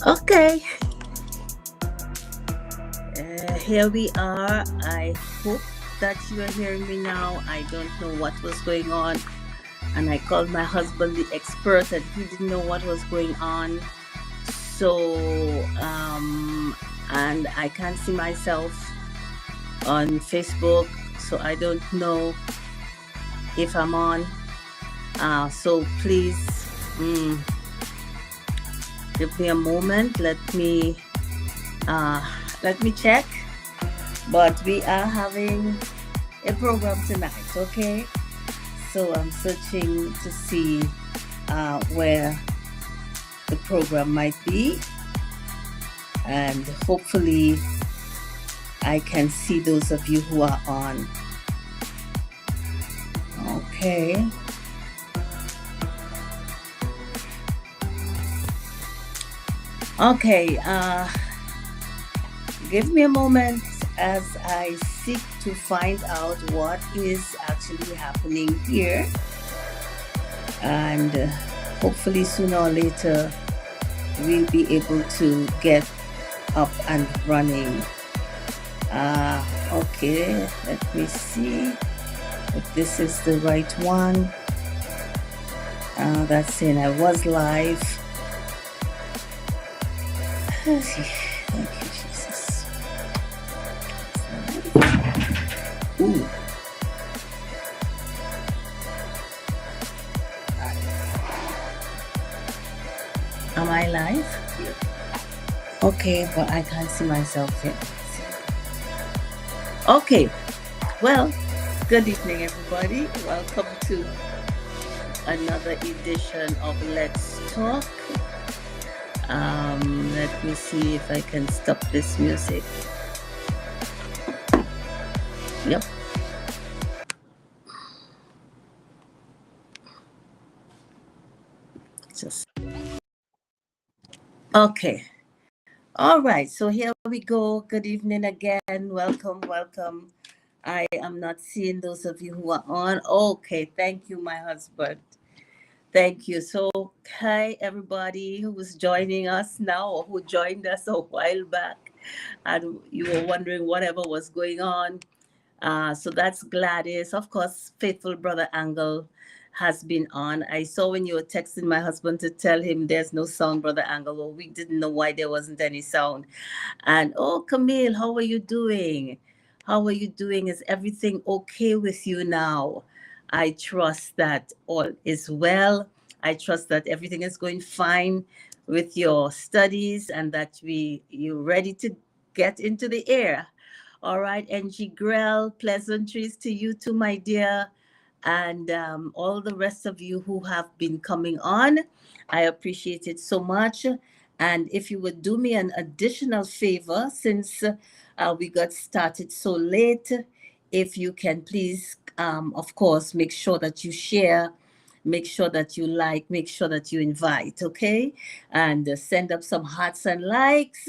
Okay, here we are. I hope that you are hearing me now. I don't know what was going on, and I called my husband, the expert, and he didn't know what was going on. So, and I can't see myself on Facebook, so I don't know if I'm on. So please, mm, give me a moment. Uh, let me check. But we are having a program tonight, okay? So I'm searching to see where the program might be, and hopefully I can see those of you who are on. Okay. Okay, give me a moment as I seek to find out what is actually happening here, and hopefully sooner or later we'll be able to get up and running. Okay, let me see if this is the right one. That's saying I was live. Thank you, Jesus. Ooh. Am I live? Okay, but I can't see myself yet. Okay, well, good evening, everybody. Welcome to another edition of Let's Talk. Let me see if I can stop this music. Yep. Just okay. All right. So here we go. Good evening again. Welcome, welcome. I am not seeing those of you who are on. Okay. Thank you, my husband. Thank you. So, hi, everybody who is joining us now or who joined us a while back and you were wondering whatever was going on. So that's Gladys. Of course, faithful brother Angle has been on. I saw when you were texting my husband to tell him there's no sound, brother Angle. Well, we didn't know why there wasn't any sound. And oh, Camille, how are you doing? How are you doing? Is everything okay with you now? I trust that all is well. I trust that everything is going fine with your studies and that you're ready to get into the air. All right, NG Grell, pleasantries to you too, my dear, and all the rest of you who have been coming on. I appreciate it so much. And if you would do me an additional favor, since we got started so late, if you can please, of course, make sure that you share, make sure that you like, make sure that you invite, okay? And send up some hearts and likes,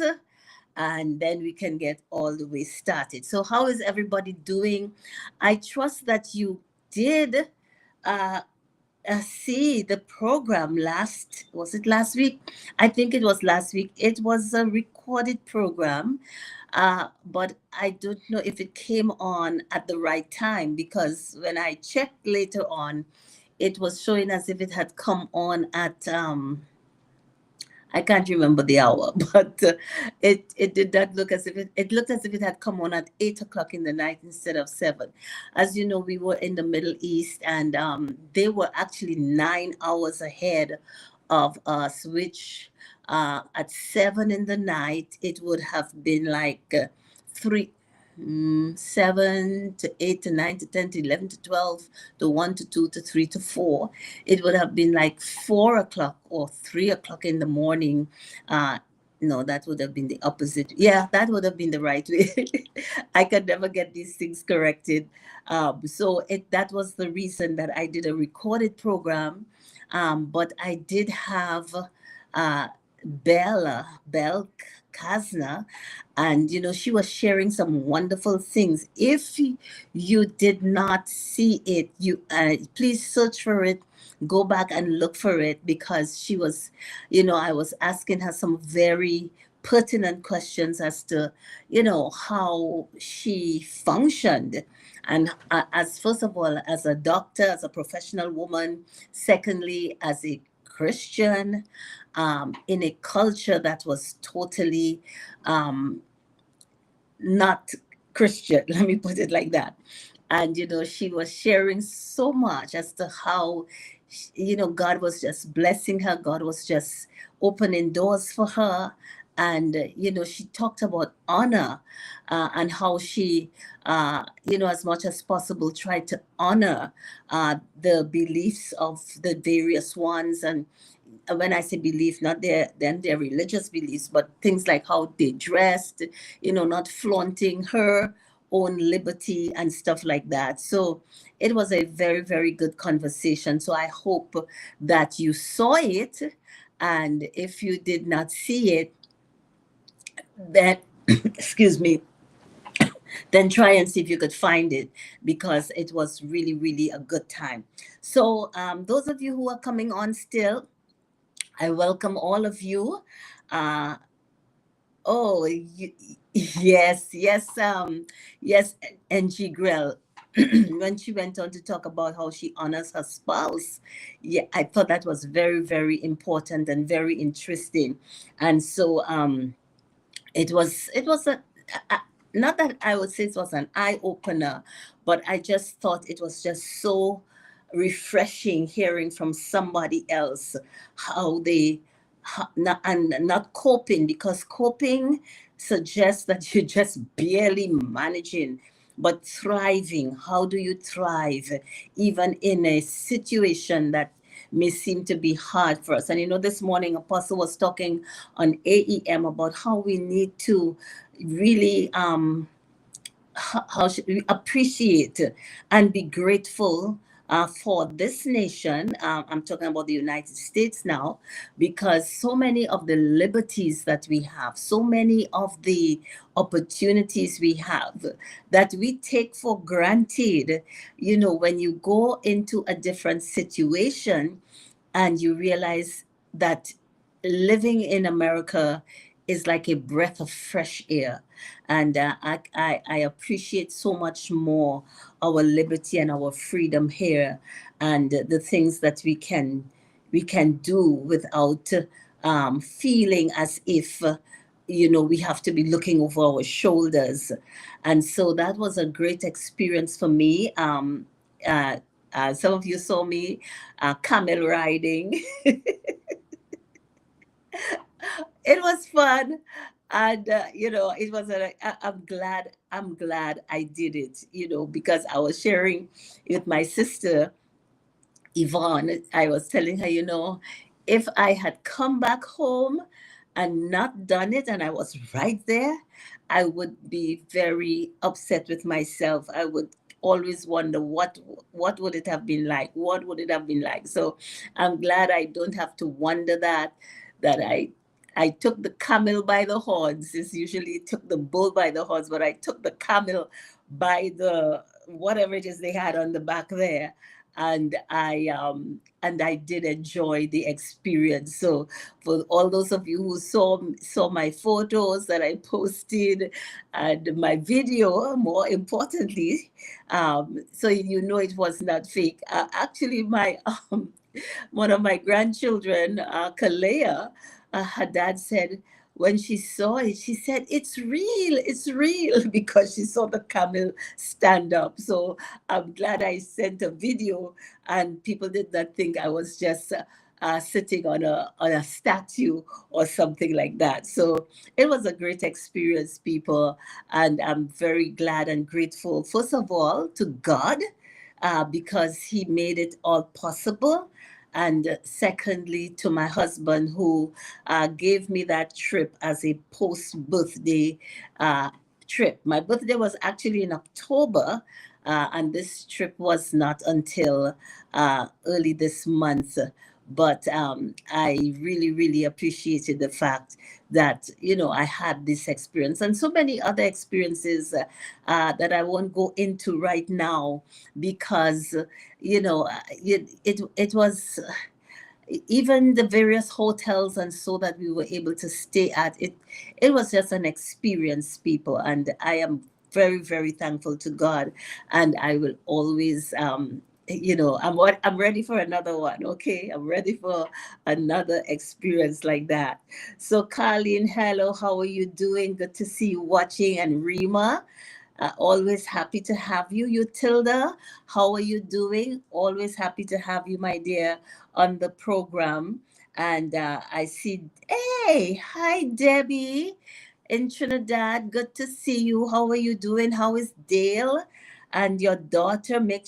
and then we can get all the way started. So, how is everybody doing? I trust that you did uh, see the program was it last week? I think it was last week. It was a recorded program, but I don't know if it came on at the right time because when I checked later on, it was showing as if it had come on at I can't remember the hour, but it did not look as if it looked as if it had come on at 8 o'clock in the night instead of 7. As you know, we were in the Middle East, and they were actually 9 hours ahead of us, which at 7 in the night it would have been like three. 7 to 8 to 9 to 10 to 11 to 12 to 1 to 2 to 3 to 4, it would have been like 4 o'clock or 3 o'clock in the morning. uh no, that would have been the opposite. Yeah, that would have been the right way. I could never get these things corrected. So that was the reason that I did a recorded program. But I did have uh Bell Kazna, and she was sharing some wonderful things. If you did not see it, you please search for it, go back and look for it, because she was, I was asking her some very pertinent questions as to how she functioned, and as first of all as a doctor, as a professional woman, secondly as a Christian, in a culture that was totally not Christian, let me put it like that. And, she was sharing so much as to how, God was just blessing her. God was just opening doors for her. And, she talked about honor, and how she, as much as possible, tried to honor the beliefs of the various ones. And when I say belief, not their religious beliefs, but things like how they dressed, not flaunting her own liberty and stuff like that. So it was a very, very good conversation. So I hope that you saw it. And if you did not see it, then, excuse me, then try and see if you could find it, because it was really, really a good time. So those of you who are coming on still, I welcome all of you. Uh, oh, yes, NG Grell. When she went on to talk about how she honors her spouse, yeah, I thought that was very, very important and very interesting. And so, it was a not that I would say it was an eye opener, but I just thought it was just so refreshing hearing from somebody else how they and not coping, because coping suggests that you're just barely managing, but thriving. How do you thrive even in a situation that may seem to be hard for us? And this morning Apostle was talking on AEM about how we need to really how should we appreciate and be grateful for this nation. I'm talking about the United States now, because so many of the liberties that we have, so many of the opportunities we have that we take for granted, when you go into a different situation and you realize that living in America is like a breath of fresh air. And I appreciate so much more our liberty and our freedom here, and the things that we can do without feeling as if we have to be looking over our shoulders. And so that was a great experience for me. Uh, some of you saw me camel riding. It was fun, and it was I'm glad I did it, because I was sharing with my sister Yvonne. I was telling her, if I had come back home and not done it, and I was right there, I would be very upset with myself. I would always wonder what would it have been like? What would it have been like? So I'm glad I don't have to wonder that I took the camel by the horns. It's usually took the bull by the horns, but I took the camel by the whatever it is they had on the back there, and I did enjoy the experience. So for all those of you who saw my photos that I posted and my video, more importantly, so it was not fake. Actually, my one of my grandchildren, Kalea, her dad said, when she saw it, she said, it's real, because she saw the camel stand up. So I'm glad I sent a video, and people did not think I was just sitting on a statue or something like that. So it was a great experience, people, and I'm very glad and grateful, first of all, to God, because He made it all possible. And secondly, to my husband, who gave me that trip as a post birthday trip. My birthday was actually in October, and this trip was not until early this month. But I really, really appreciated the fact that, I had this experience and so many other experiences that I won't go into right now because, it was even the various hotels and so that we were able to stay at it. It was just an experience, people, and I am very, very thankful to God. And I will always I'm ready for another one. Okay, I'm ready for another experience like that. So Carlene, hello, how are you doing? Good to see you watching. And Rima, always happy to have you. Utilda, how are you doing? Always happy to have you, my dear, on the program. And I see, hey, hi, Debbie in Trinidad. Good to see you. How are you doing? How is Dale and your daughter? Make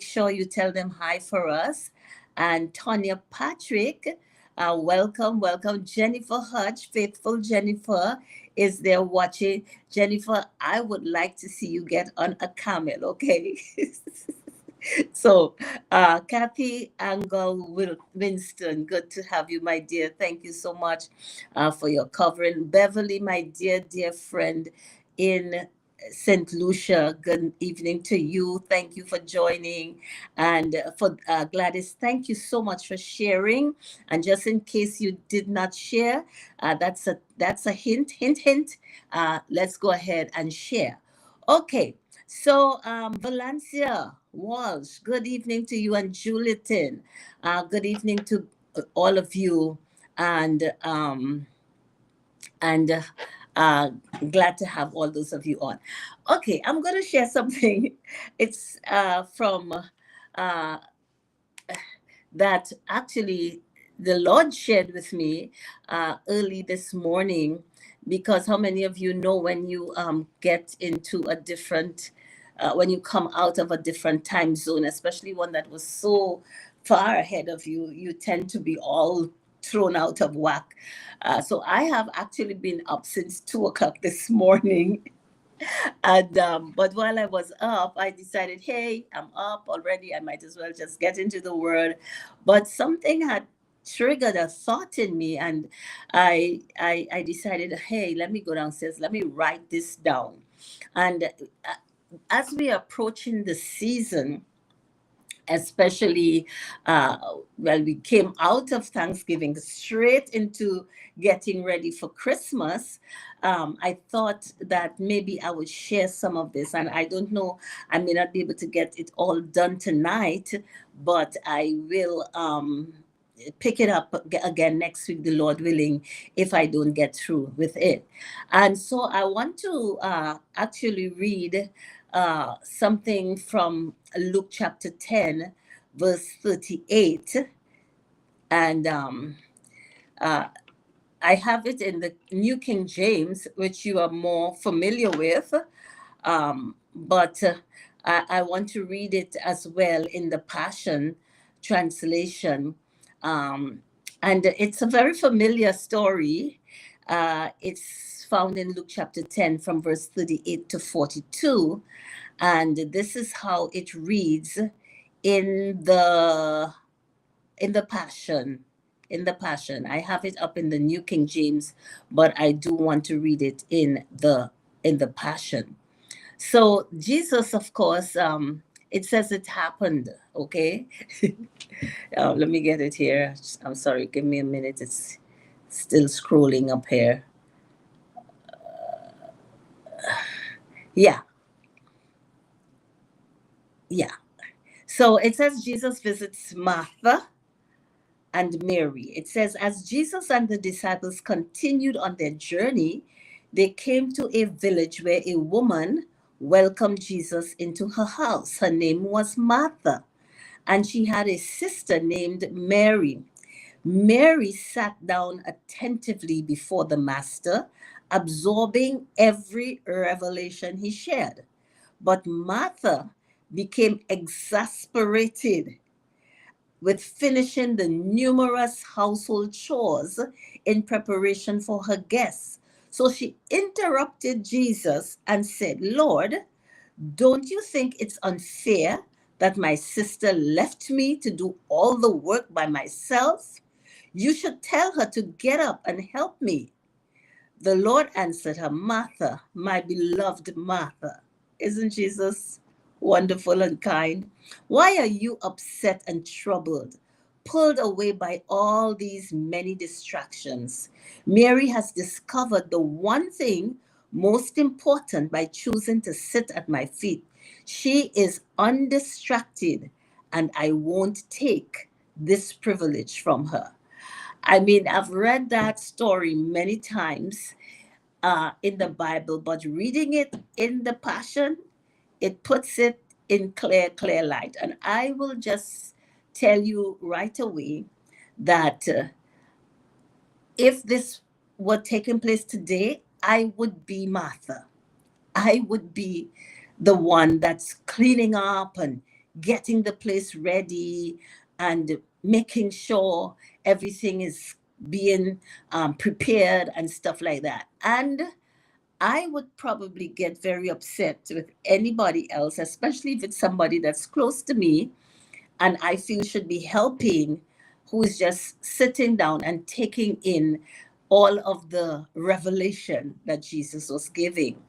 sure you tell them hi for us. And Tonya Patrick, welcome, welcome. Jennifer Hutch, faithful Jennifer, is there watching. Jennifer, I would like to see you get on a camel, okay? So, Kathy Angle Winston, good to have you, my dear. Thank you so much for your covering. Beverly, my dear, dear friend in St. Lucia, good evening to you. Thank you for joining. And for Gladys, thank you so much for sharing. And just in case you did not share, that's a hint, hint, hint. Let's go ahead and share. Okay, so, Valencia Walsh, good evening to you, and Julian. Good evening to all of you, and and uh, uh, glad to have all those of you on. Okay, I'm going to share something. It's from uh, that actually the Lord shared with me early this morning, because how many of you know when you get into a different, when you come out of a different time zone, especially one that was so far ahead of you, you tend to be all thrown out of whack. So I have actually been up since 2 o'clock this morning. And but while I was up, I decided, hey, I'm up already. I might as well just get into the word. But something had triggered a thought in me, and I decided, hey, let me go downstairs. Let me write this down. And as we are approaching the season, especially well, we came out of Thanksgiving straight into getting ready for Christmas. I thought that maybe I would share some of this, and I don't know, I may not be able to get it all done tonight, but I will pick it up again next week, the Lord willing, if I don't get through with it. And so I want to actually read something from Luke chapter 10, verse 38. And uh, I have it in the New King James, which you are more familiar with. But I want to read it as well in the Passion Translation. Um, and it's a very familiar story. It's found in Luke chapter 10 from verse 38 to 42. And this is how it reads in the in the passion in the passion. I have it up in the New King James, but I do want to read it in the passion. So Jesus, of course, it says it happened. Okay. Let me get it here. I'm sorry, give me a minute. It's still scrolling up here. Yeah. Yeah. So it says Jesus visits Martha and Mary. It says, as Jesus and the disciples continued on their journey, they came to a village where a woman welcomed Jesus into her house. Her name was Martha, and she had a sister named Mary. Mary sat down attentively before the Master, absorbing every revelation he shared. But Martha became exasperated with finishing the numerous household chores in preparation for her guests. So she interrupted Jesus and said, Lord, don't you think it's unfair that my sister left me to do all the work by myself? You should tell her to get up and help me." The Lord answered her, "Martha, my beloved Martha, isn't Jesus wonderful and kind? Why are you upset and troubled, pulled away by all these many distractions? Mary has discovered the one thing most important by choosing to sit at my feet. She is undistracted, and I won't take this privilege from her." I mean, I've read that story many times in the Bible, but reading it in the Passion, it puts it in clear, clear light. And I will just tell you right away that if this were taking place today, I would be Martha. I would be the one that's cleaning up and getting the place ready and making sure everything is being prepared and stuff like that. And I would probably get very upset with anybody else, especially if it's somebody that's close to me and I feel should be helping, who is just sitting down and taking in all of the revelation that Jesus was giving.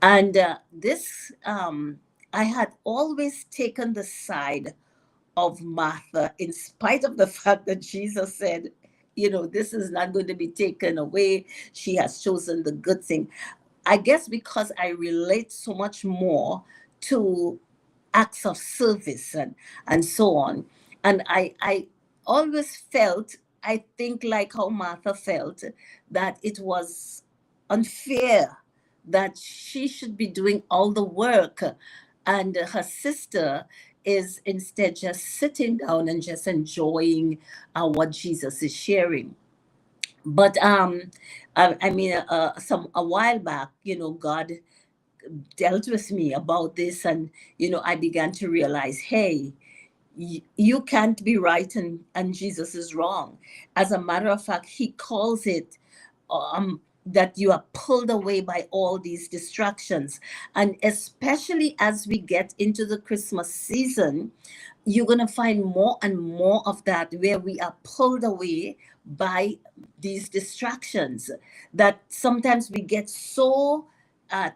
And I had always taken the side of Martha, in spite of the fact that Jesus said, this is not going to be taken away. She has chosen the good thing. I guess because I relate so much more to acts of service and so on. And I always felt, I think like how Martha felt, that it was unfair that she should be doing all the work and her sister is instead just sitting down and just enjoying what Jesus is sharing. But I mean, a while back, God dealt with me about this, and I began to realize, hey, you can't be right and Jesus is wrong. As a matter of fact, he calls it that you are pulled away by all these distractions. And especially as we get into the Christmas season, you're going to find more and more of that, where we are pulled away by these distractions, that sometimes we get so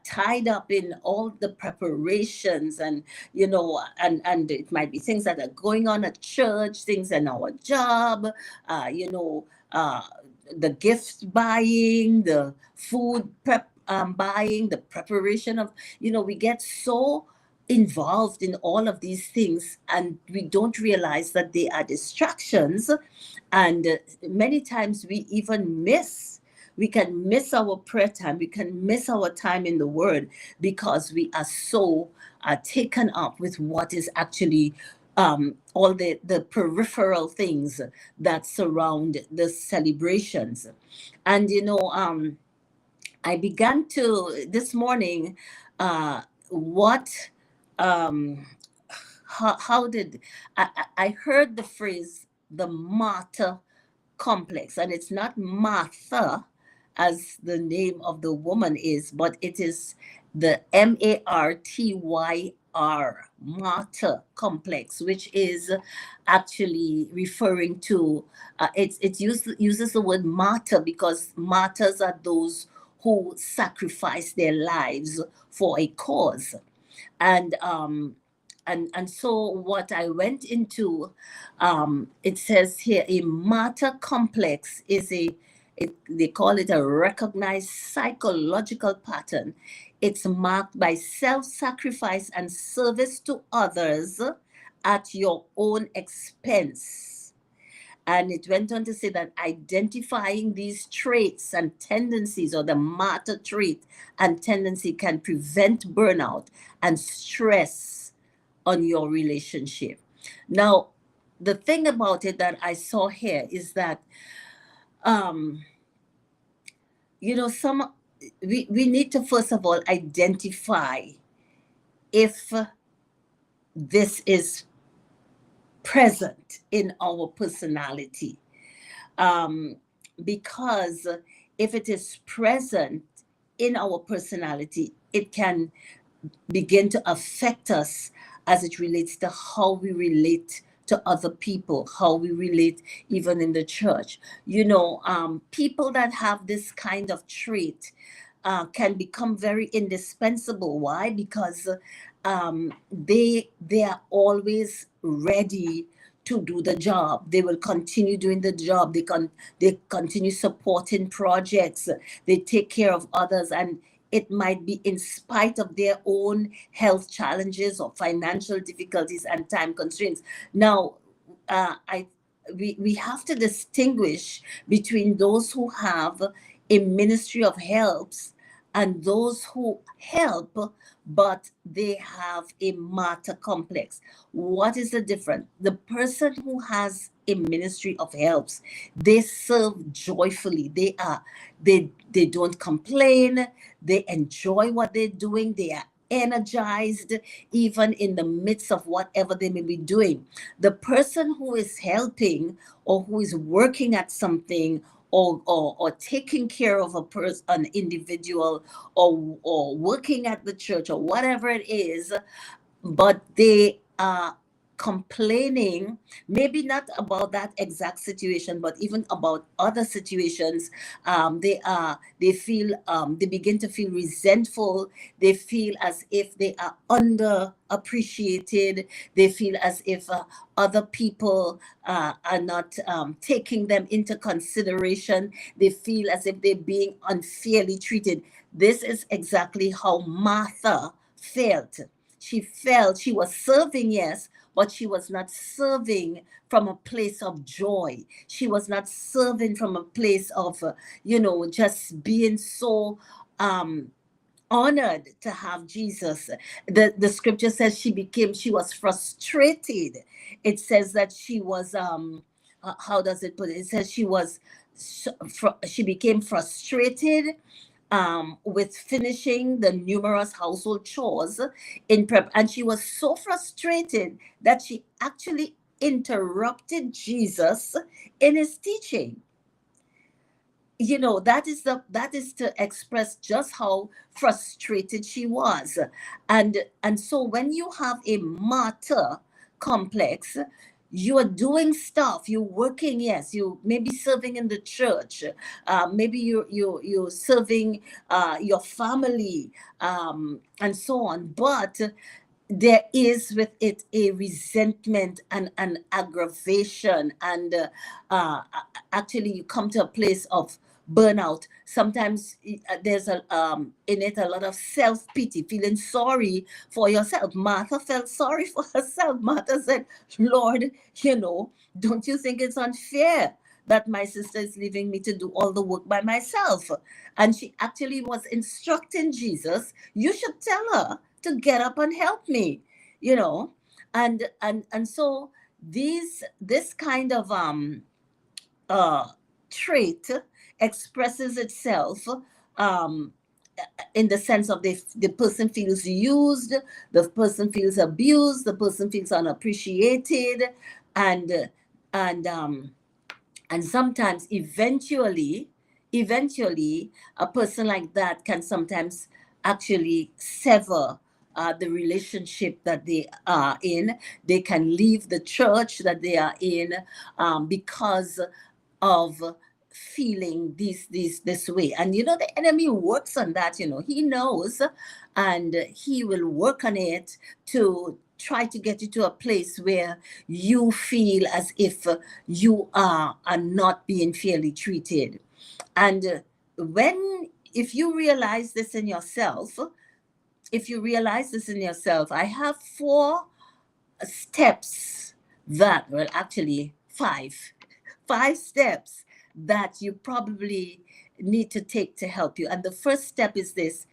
tied up in all the preparations, and and it might be things that are going on at church, things in our job, uh, you know uh, the gift buying, the food prep buying, the preparation of, we get so involved in all of these things, and we don't realize that they are distractions. And many times we can miss our prayer time, we can miss our time in the word, because we are so taken up with what is actually all the peripheral things that surround the celebrations. And I began to this morning, what um how did I heard the phrase the martyr complex, and it's not Martha as the name of the woman is, but it is the martyr complex, which is actually referring to uses the word martyr because martyrs are those who sacrifice their lives for a cause. And um and and so what I went into, it says here, a martyr complex is they call it a recognized psychological pattern. It's marked by self-sacrifice and service to others at your own expense. And it went on to say that identifying these traits and tendencies, or the martyr trait and tendency, can prevent burnout and stress on your relationship. Now, the thing about it that I saw here is that, um, some we need to first of all identify if this is present in our personality. Um, because if it is present in our personality, it can begin to affect us as it relates to how we relate to other people, how we relate even in the church. People that have this kind of trait can become very indispensable. Why? Because they are always ready to do the job. They will continue doing the job. They continue supporting projects. They take care of others, and it might be in spite of their own health challenges or financial difficulties and time constraints. Now, I we have to distinguish between those who have a ministry of helps and those who help but they have a martyr complex. What is the difference? The person who has a ministry of helps, they serve joyfully. They don't complain. They enjoy what they're doing. They are energized even in the midst of whatever they may be doing. The person who is helping or who is working at something or taking care of a person, an individual, or working at the church or whatever it is, but they are complaining, maybe not about that exact situation, but even about other situations. They begin to feel resentful. They feel as if they are underappreciated. They feel as if other people are not taking them into consideration. They feel as if they're being unfairly treated. This is exactly how Martha felt. She felt she was serving, yes, but she was not serving from a place of joy. She was not serving from a place of, just being so honored to have Jesus. The scripture says she was frustrated. It says that she was, how does it put it? It says she became frustrated with finishing the numerous household chores in prep. And she was so frustrated that she actually interrupted Jesus in his teaching. That is to express just how frustrated she was. And so when you have a martyr complex, you are doing stuff, you're working, yes, you may be serving in the church, maybe you're serving your family, and so on, but there is with it a resentment and an aggravation, and actually you come to a place of burnout. Sometimes there's in it a lot of self-pity, feeling sorry for yourself. Martha felt sorry for herself. Martha said, Lord, don't you think it's unfair that my sister is leaving me to do all the work by myself? And she actually was instructing Jesus, you should tell her to get up and help me, you know. And so this kind of uh trait expresses itself um in the sense of the person feels used, the person feels abused, the person feels unappreciated, and and um and sometimes eventually a person like that can sometimes actually sever the relationship that they are in. They can leave the church that they are in, because of feeling this way. And the enemy works on that. He knows, and he will work on it to try to get you to a place where you feel as if you are not being fairly treated. And when if you realize this in yourself, I have 4 steps that, well, actually five steps that you probably need to take to help you. And the first step is this: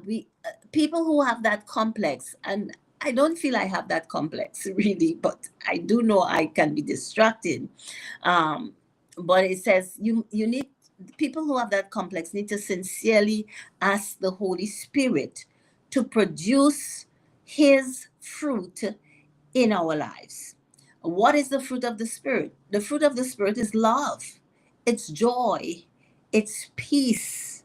we people who have that complex, and I don't feel I have that complex really, but I do know I can be distracted. Um, but it says you need people who have that complex need to sincerely ask the Holy Spirit to produce His fruit in our lives. What is the fruit of the Spirit? The fruit of the Spirit is love, it's joy, it's peace.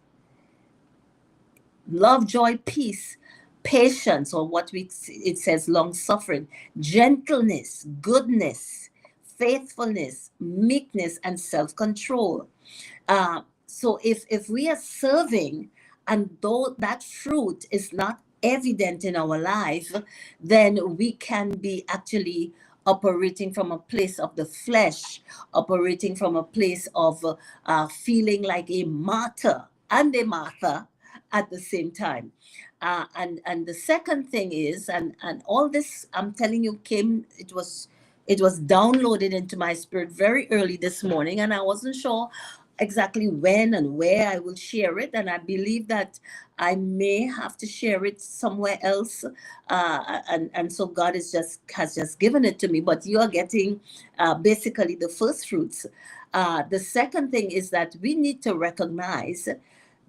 Love, joy, peace. patience, or what it says, long suffering, gentleness, goodness, faithfulness, meekness, and self control. So if we are serving, and though that fruit is not evident in our life, then we can be actually operating from a place of the flesh, operating from a place of feeling like a martyr and a Martha at the same time. And the second thing is, and all this I'm telling you came, it was downloaded into my spirit very early this morning, and I wasn't sure exactly when and where I will share it. And I believe that I may have to share it somewhere else. And so God has just given it to me. But you are getting basically the first fruits. The second thing is that we need to recognize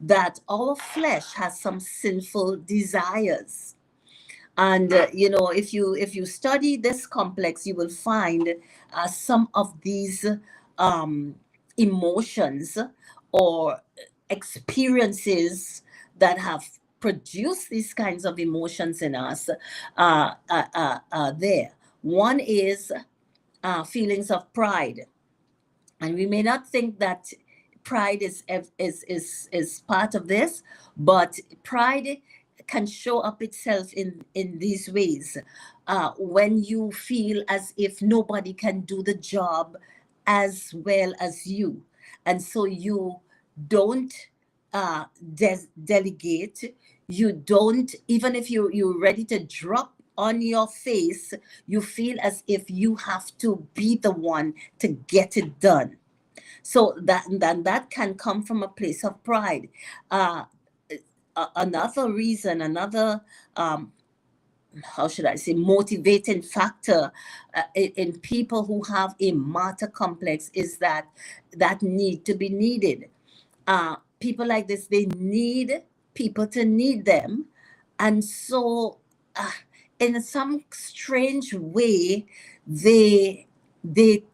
that our flesh has some sinful desires. And if you study this complex, you will find some of these um, emotions or experiences that have produced these kinds of emotions in us there. One is feelings of pride, and we may not think that pride is part of this, but pride can show up itself in these ways. When you feel as if nobody can do the job as well as you, and so you don't delegate. You don't, even if you're ready to drop on your face, you feel as if you have to be the one to get it done. So that can come from a place of pride. uh, Another reason, another um, how should I say, motivating factor in people who have a martyr complex is that need to be needed. People like this, they need people to need them. And so uh, in some strange way, they they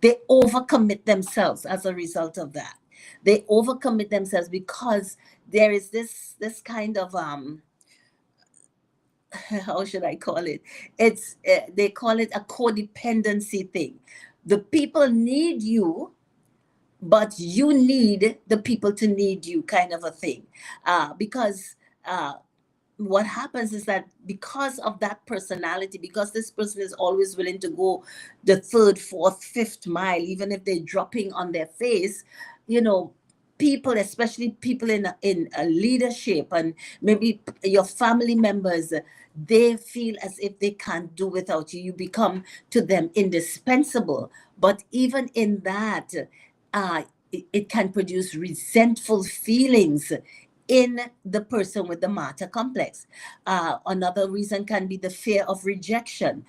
they overcommit themselves as a result of that. They overcommit themselves because there is this kind of how should I call it? It's they call it a codependency thing. The people need you, but you need the people to need you, kind of a thing. Because what happens is that because of that personality, because this person is always willing to go the third, fourth, fifth mile, even if they're dropping on their face, you know, people, especially people in a leadership, and maybe your family members, they feel as if they can't do without you. You become to them indispensable. But even in that, it can produce resentful feelings in the person with the martyr complex. Another reason can be the fear of rejection.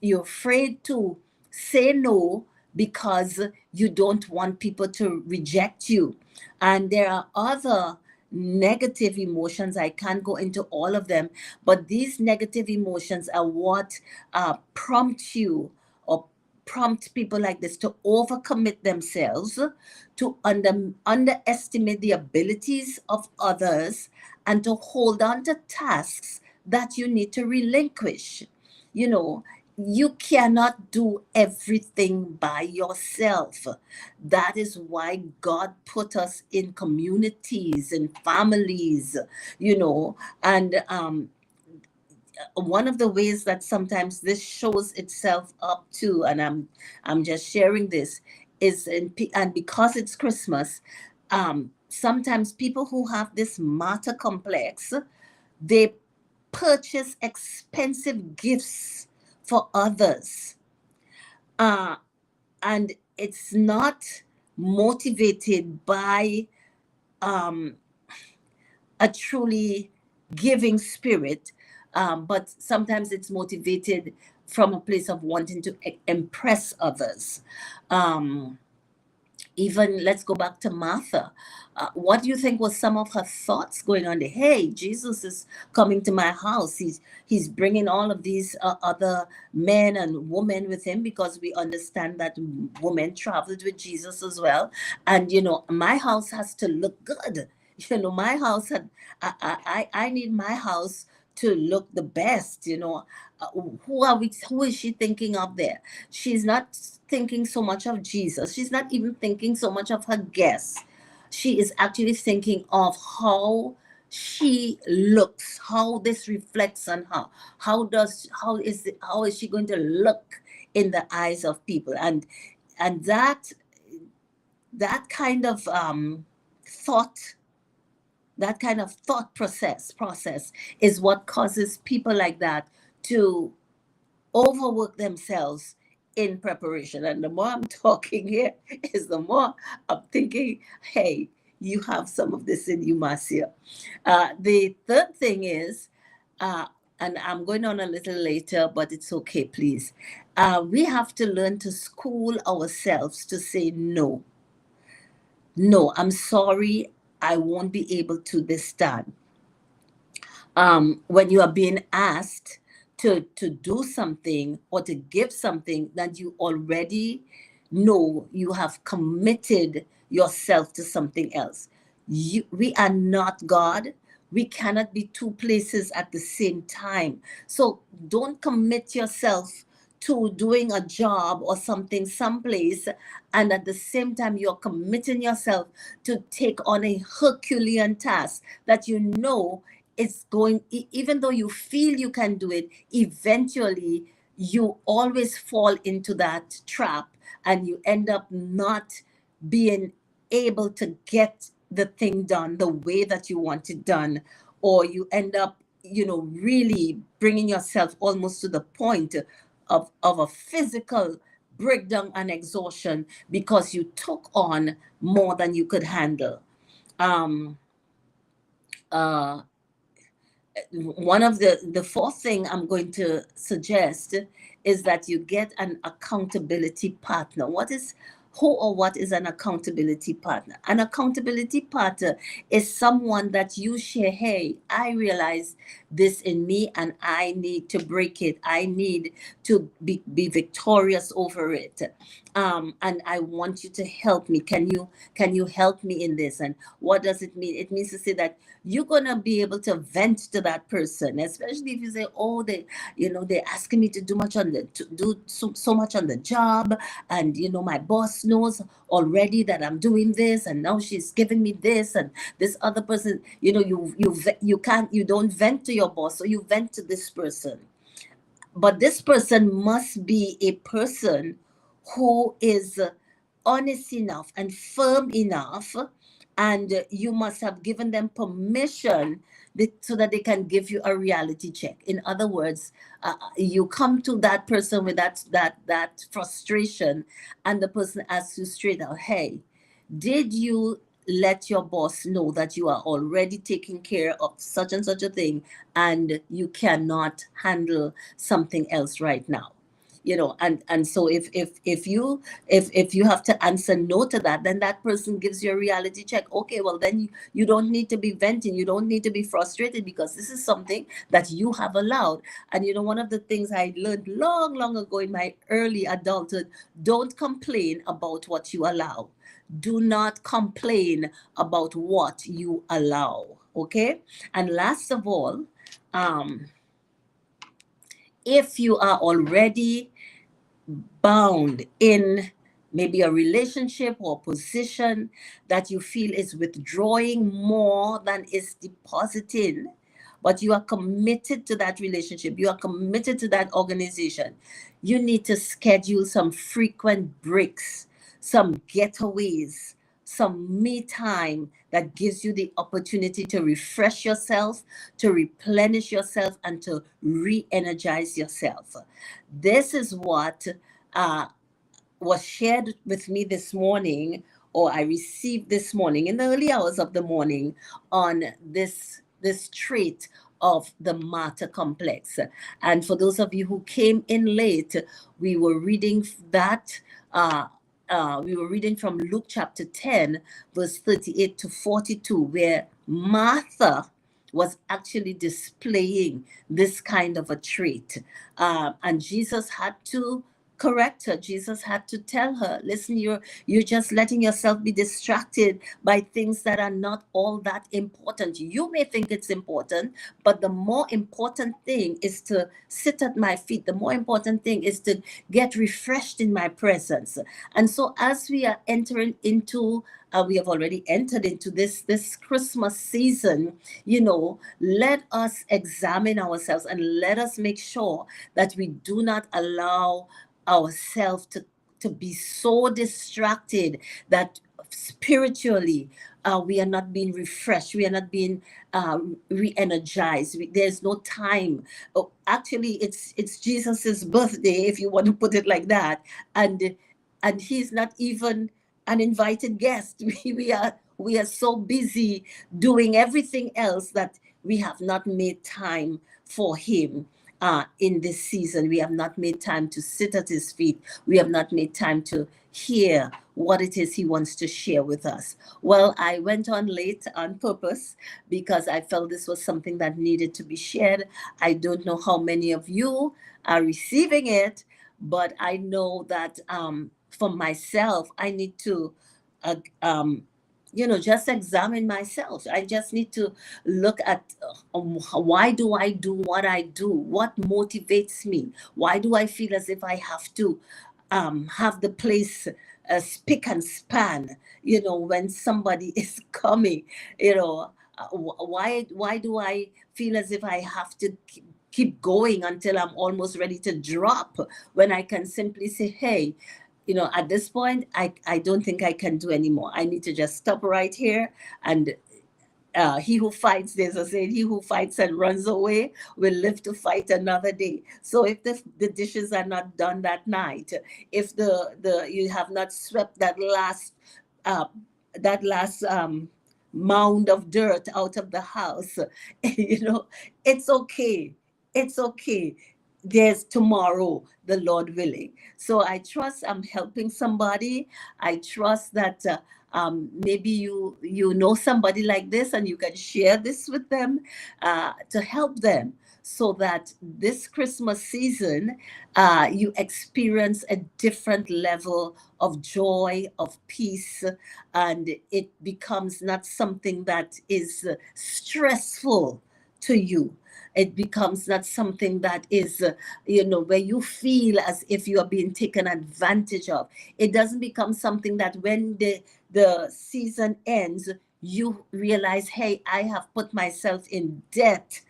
You're afraid to say no because you don't want people to reject you. And there are other negative emotions. I can't go into all of them, but these negative emotions are what prompt you, or prompt people like this to overcommit themselves, to underestimate the abilities of others, and to hold on to tasks that you need to relinquish. You know, you cannot do everything by yourself. That is why God put us in communities and families, and one of the ways that sometimes this shows itself up too, and I'm just sharing this, is and because it's Christmas, sometimes people who have this martyr complex, they purchase expensive gifts for others, uh, and it's not motivated by um, a truly giving spirit, but sometimes it's motivated from a place of wanting to impress others. Um, Even let's go back to Martha. What do you think was some of her thoughts going on there? Hey, Jesus is coming to my house. He's bringing all of these other men and women with him, because we understand that women traveled with Jesus as well. And my house has to look good. My house had, I need my house to look the best. uh, who is she thinking of there? She's not thinking so much of Jesus. She's not even thinking so much of her guests. She is actually thinking of how she looks, how this reflects on her. How is she going to look in the eyes of people? And that kind of thought that kind of thought process is what causes people like that to overwork themselves in preparation. And the more I'm talking here is the more I'm thinking, hey, you have some of this in you, Marcia. The third thing is, uh, and I'm going on a little later, but it's okay, please. We have to learn to school ourselves to say no. No, I'm sorry, I won't be able to this time. When you are being asked to do something or to give something that you already know you have committed yourself to something else. We are not God. We cannot be two places at the same time. So don't commit yourself to doing a job or something someplace, and at the same time you're committing yourself to take on a Herculean task that you know it's going, even though you feel you can do it, eventually you always fall into that trap and you end up not being able to get the thing done the way that you want it done, or you end up really bringing yourself almost to the point of a physical breakdown and exhaustion because you took on more than you could handle. um uh One of the fourth thing I'm going to suggest is that you get an accountability partner. Who or what is an accountability partner? An accountability partner is someone that you share, hey, I realize this in me and I need to break it. I need to be victorious over it. And I want you to help me. Can you help me in this? And what does it mean? It means to say that you're gonna be able to vent to that person, especially if you say, "Oh, they're asking me to do so much on the job, and my boss knows already that I'm doing this, and now she's giving me this, and this other person, you don't vent to your boss, so you vent to this person." But this person must be a person who is honest enough and firm enough, and you must have given them permission so that they can give you a reality check. In other words, you come to that person with that frustration, and the person asks you straight out, "Hey, did you let your boss know that you are already taking care of such and such a thing and you cannot handle something else right now?" And so if you have to answer no to that, then that person gives you a reality check. Okay, well, then you don't need to be venting, you don't need to be frustrated, because this is something that you have allowed. And one of the things I learned long, long ago in my early adulthood: don't complain about what you allow. Do not complain about what you allow. Okay. And last of all, um if you are already bound in maybe a relationship or position that you feel is withdrawing more than is depositing, but you are committed to that relationship, you are committed to that organization, you need to schedule some frequent breaks, some getaways, some me time that gives you the opportunity to refresh yourself, to replenish yourself, and to re energize yourself. This is what uh, was shared with me this morning, or I received this morning in the early hours of the morning, on this trait of the martyr complex. And for those of you who came in late, we were reading that. We were reading from Luke chapter 10, verse 38 to 42, where Martha was actually displaying this kind of a trait. And Jesus had to correct her. Jesus had to tell her, listen, you're just letting yourself be distracted by things that are not all that important. You may think it's important, but the more important thing is to sit at my feet. The more important thing is to get refreshed in my presence. And so as we are entering into we have already entered into this Christmas season, let us examine ourselves and let us make sure that we do not allow ourselves to be so distracted that spiritually we are not being refreshed, we are not being re-energized. There's no time. Oh, actually, it's Jesus's birthday, if you want to put it like that, and he's not even an invited guest. We are so busy doing everything else that we have not made time for him. In this season, we have not made time to sit at his feet. We have not made time to hear what it is he wants to share with us. Well, I went on late on purpose because I felt this was something that needed to be shared. I don't know how many of you are receiving it, but I know that for myself, I need to, uh, um, just examine myself. I just need to look at why do I do what I do? What motivates me? Why do I feel as if I have to have the place spick and span? When somebody is coming, why do I feel as if I have to keep going until I'm almost ready to drop when I can simply say, hey, at this point, I don't think I can do anymore. I need to just stop right here. And he who fights, there's a saying, he who fights and runs away will live to fight another day. So if the dishes are not done that night, if the you have not swept uh, that last mound of dirt out of the house, it's okay. It's okay. There's tomorrow, the Lord willing. So I trust I'm helping somebody. I trust that maybe you know somebody like this and you can share this with them to help them so that this Christmas season you experience a different level of joy, of peace, and it becomes not something that is stressful to you. It becomes not something that is, where you feel as if you are being taken advantage of. It doesn't become something that when the season ends, you realize, hey, I have put myself in debt.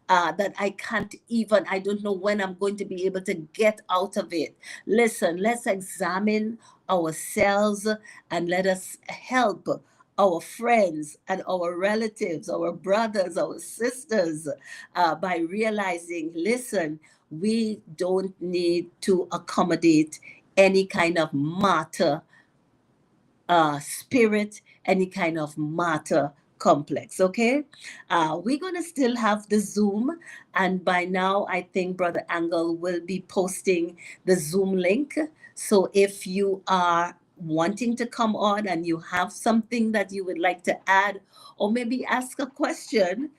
That I don't know when I'm going to be able to get out of it. Listen, let's examine ourselves and let us help our friends and our relatives, our brothers, our sisters, by realizing, listen, we don't need to accommodate any kind of martyr spirit, any kind of matter complex. Okay, we're gonna still have the Zoom, and by now I think Brother Angle will be posting the Zoom link. So if you are wanting to come on and you have something that you would like to add, or maybe ask a question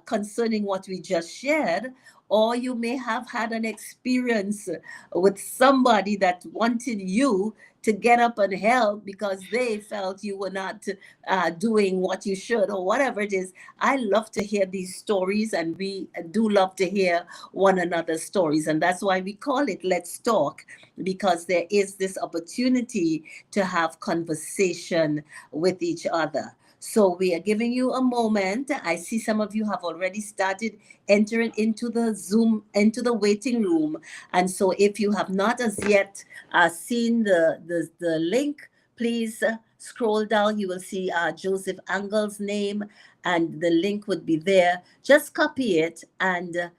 concerning what we just shared, or you may have had an experience with somebody that wanted you to get up and help because they felt you were not doing what you should or whatever it is. I love to hear these stories, and we do love to hear one another's stories. And that's why we call it Let's Talk, because there is this opportunity to have conversation with each other. So we are giving you a moment. I see some of you have already started entering into the Zoom, into the waiting room. And so if you have not as yet seen the link, please scroll down. You will see Joseph Angle's name, and the link would be there. Just copy it and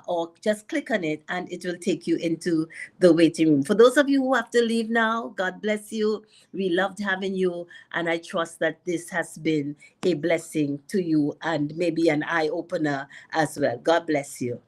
or just click on it, and it will take you into the waiting room. For those of you who have to leave now, God bless you. We loved having you, and I trust that this has been a blessing to you and maybe an eye opener as well. God bless you.